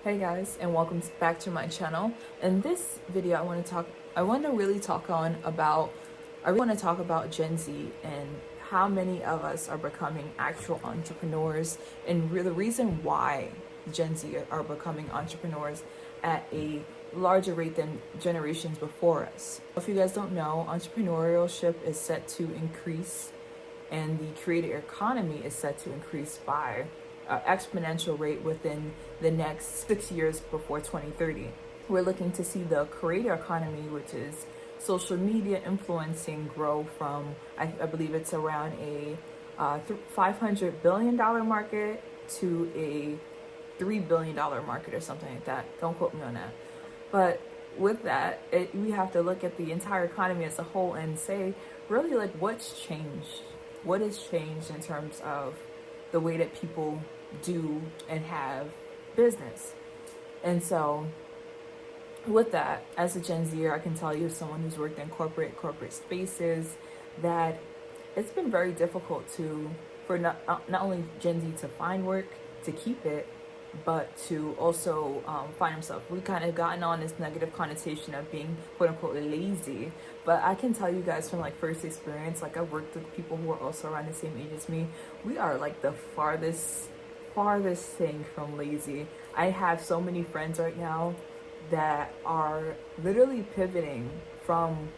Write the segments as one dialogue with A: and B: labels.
A: Hey guys, and welcome back to my channel. In this video, I want to really talk on about, I really want to talk about Gen Z and how many of us are becoming actual entrepreneurs and the reason why Gen Z are becoming entrepreneurs at a larger rate than generations before us. If you guys don't know, entrepreneurship is set to increase and the creator economy is set to increase by exponential rate within the next 6 years before 2030. We're looking to see the creator economy, which is social media influencing, grow from, I believe it's around a $500 billion market to a $3 billion market or something like that. Don't quote me on that. But with that, we have to look at the entire economy as a whole and say, really, like, what's changed? What has changed in terms of the way that people do and have business? And so with that, as a Gen Zer, I can tell you, as someone who's worked in corporate spaces, that it's been very difficult for not only Gen Z to find work, to keep it, but to also find himself. We kind of gotten on this negative connotation of being quote unquote lazy, but I can tell you guys from like first experience, like I've worked with people who are also around the same age as me. We are like the farthest thing from lazy. I have so many friends right now that are literally pivoting from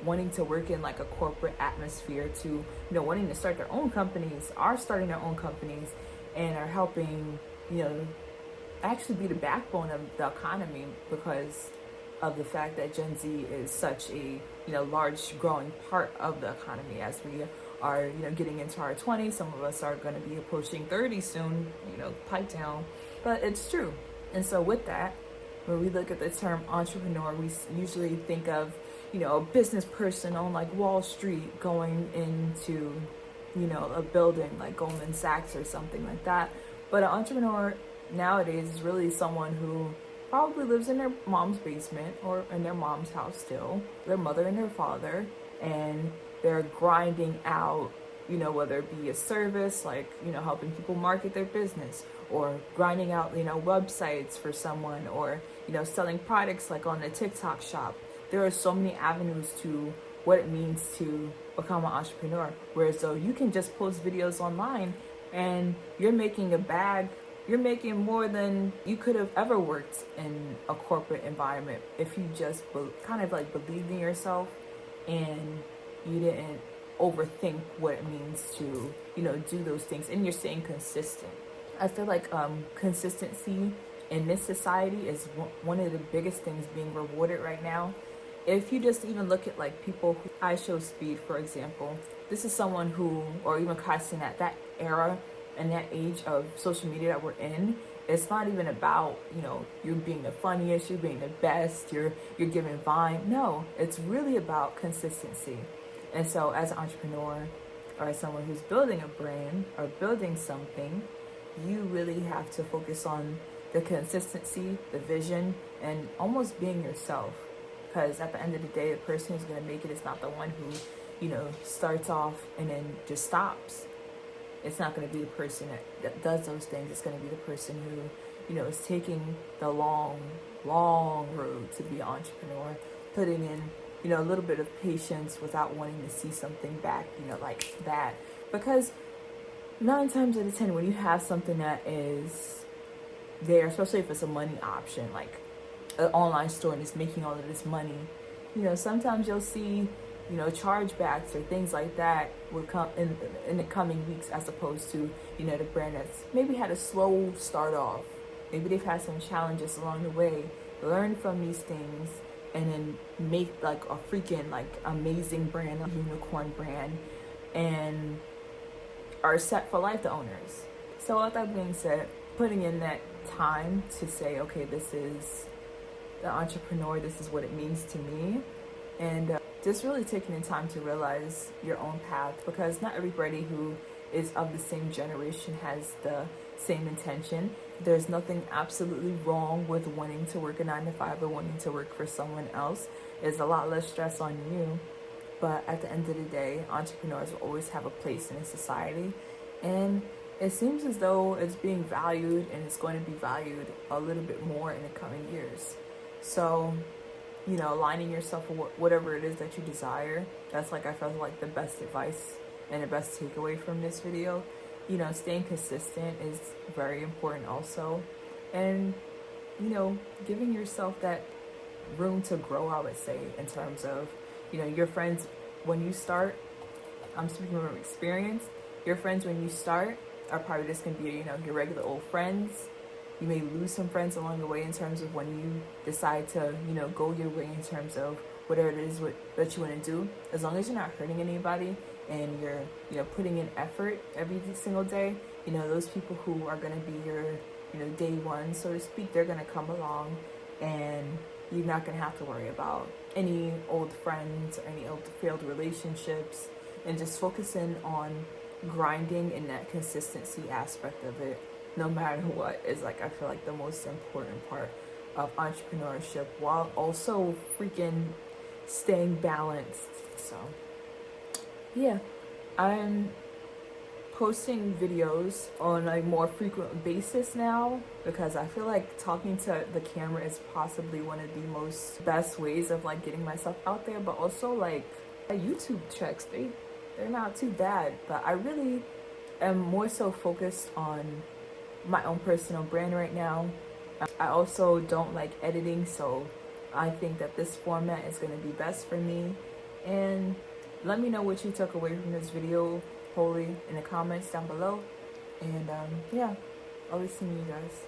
A: wanting to work in like a corporate atmosphere to wanting to start their own companies, are starting their own companies, and are helping actually be the backbone of the economy because of the fact that Gen Z is such a large growing part of the economy. As we are getting into our 20s, some of us are going to be approaching 30 soon, pipe down, but it's true. And so with that, when we look at the term entrepreneur, we usually think of a business person on like Wall Street going into a building like Goldman Sachs or something like that. But an entrepreneur nowadays is really someone who probably lives in their mom's basement or in their mom's house still, their mother and their father, and they're grinding out, whether it be a service like, helping people market their business, or grinding out, websites for someone, or, selling products like on the TikTok shop. There are so many avenues to what it means to become an entrepreneur. Whereas though you can just post videos online and you're making you're making more than you could have ever worked in a corporate environment if you just kind of like believed in yourself and you didn't overthink what it means to, do those things, and you're staying consistent. I feel like consistency in this society is one of the biggest things being rewarded right now. If you just even look at like people who I Show Speed, for example, this is someone who, or even casting at that era and that age of social media that we're in, it's not even about, you being the funniest, you being the best, you're giving Vine. No, it's really about consistency. And so as an entrepreneur or as someone who's building a brand or building something, you really have to focus on the consistency, the vision, and almost being yourself. Because at the end of the day, the person who's going to make it is not the one who, starts off and then just stops. It's not going to be the person that does those things. It's going to be the person who, is taking the long road to be an entrepreneur, putting in, a little bit of patience without wanting to see something back, like that. Because 9 times out of 10, when you have something that is there, especially if it's a money option, like an online store and it's making all of this money, sometimes you'll see, chargebacks or things like that will come in the coming weeks, as opposed to, the brand that's maybe had a slow start off. Maybe they've had some challenges along the way. Learn from these things and then make like a freaking like amazing brand, a unicorn brand, and are set for life, the owners. So with that being said, putting in that time to say, okay, this is the entrepreneur, this is what it means to me, and just really taking the time to realize your own path, because not everybody who is of the same generation has the same intention. There's nothing absolutely wrong with wanting to work a 9 to 5 or wanting to work for someone else. There's a lot less stress on you, but at the end of the day, entrepreneurs will always have a place in a society, and it seems as though it's being valued, and it's going to be valued a little bit more in the coming years. So, you know, aligning yourself with whatever it is that you desire, that's like, I felt like the best advice and the best takeaway from this video. You know, staying consistent is very important also. And, you know, giving yourself that room to grow, I would say, in terms of, you know, your friends when you start, I'm speaking from experience, your friends when you start are probably just going to be, you know, your regular old friends. You may lose some friends along the way in terms of when you decide to, you know, go your way in terms of whatever it is that you want to do. As long as you're not hurting anybody and you're, you know, putting in effort every single day, you know, those people who are going to be your, you know, day one, so to speak, they're going to come along, and you're not going to have to worry about any old friends or any old failed relationships, and just focusing on grinding in that consistency aspect of it, no matter what, is like, I feel like the most important part of entrepreneurship, while also freaking staying balanced. So yeah, I'm posting videos on a more frequent basis now, because I feel like talking to the camera is possibly one of the most best ways of like getting myself out there. But also, like, YouTube checks, they're not too bad, but I really am more so focused on my own personal brand right now. I also don't like editing, so I think that this format is going to be best for me. And let me know what you took away from this video wholly in the comments down below. And yeah, I'll be seeing you guys.